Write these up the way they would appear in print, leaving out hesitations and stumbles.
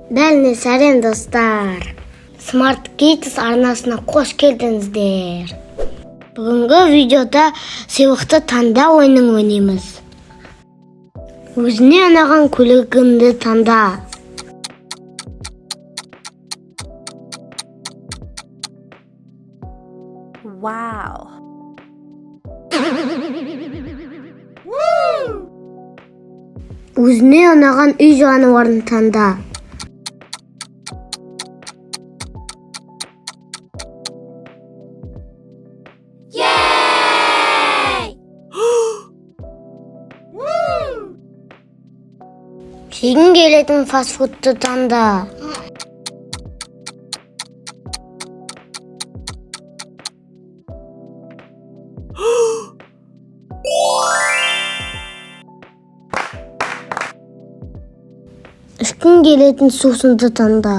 Бәліне сәлем достар. Smart Kids арнасына қош келдіңіздер. Бүгінгі видеода сыйлықты таңда ойынын ойнаймыз. Өзіне ұнаған көлігіңді таңда. Wow. Өзіне ұнаған үй жануарын таңда. Жегің келетін фастфудты таңда. Ішкің келетін сусынды таңда.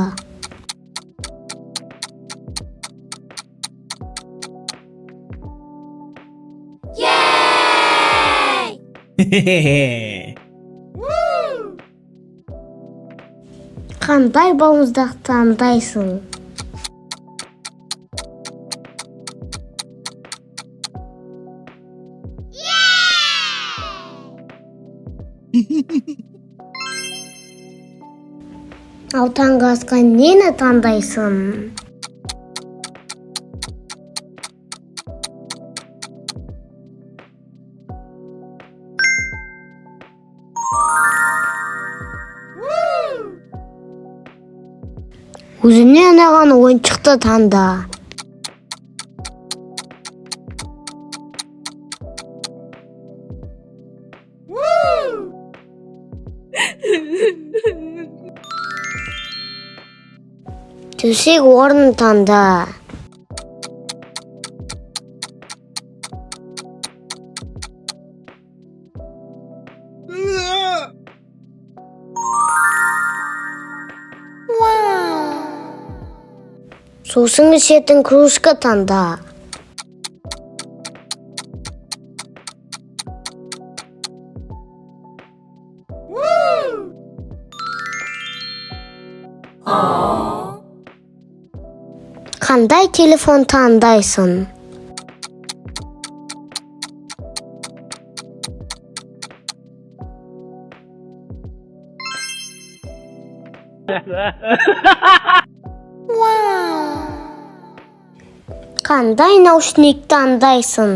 Қандай балмұздақ таңдайсың? Ал таңғы асқа нені таңдайсың? Өзіне ұнаған ойыншықты таңда. Төсек орнын таңда. Сусын ішетін кружка таңда. Қандай телефон таңдайсың? Қандай наушник таңдайсың?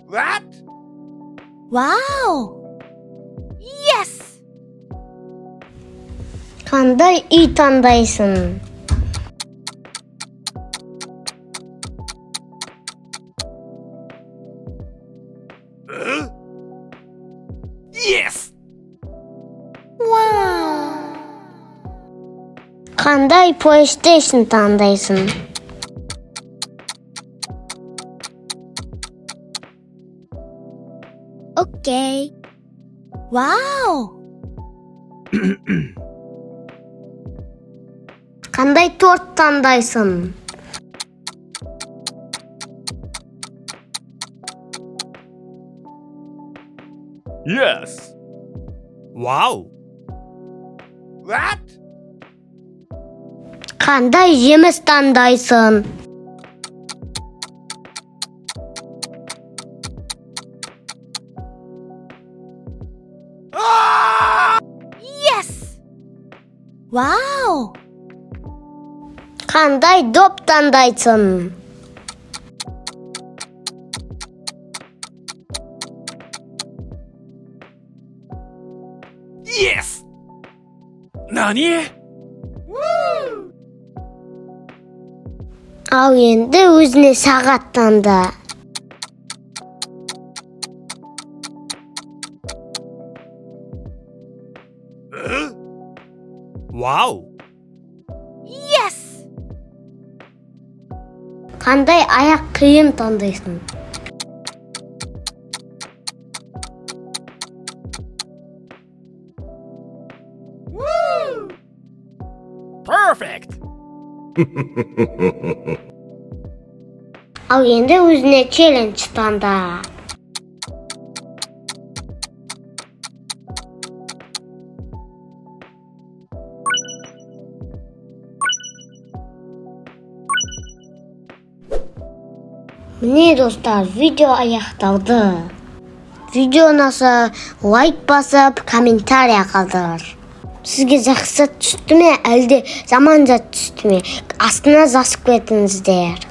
What? Wow. Yes. Қандай үй таңдайсың? Yes. Қандай PlayStation таңдайсың? Okay. Wow. Қандай торт таңдайсың? Yes. Wow. What? Қандай жеміс таңдайсың? Yes. Wow. Қандай доп таңдайсың? Yes. Nani? Ал енді өзіне сағат таңда. Wow. Yes. Қандай аяқ киім таңдайсың? Perfect. Ал енді өзіне челлендж таңда. Mine dostlar, video аяқталды. Видео ұнаса лайк басып, комментария қалдырыңдар. Сізге жақсы түсті ме, әлде жаман түсті ме? Астына жазып кетіңіздер.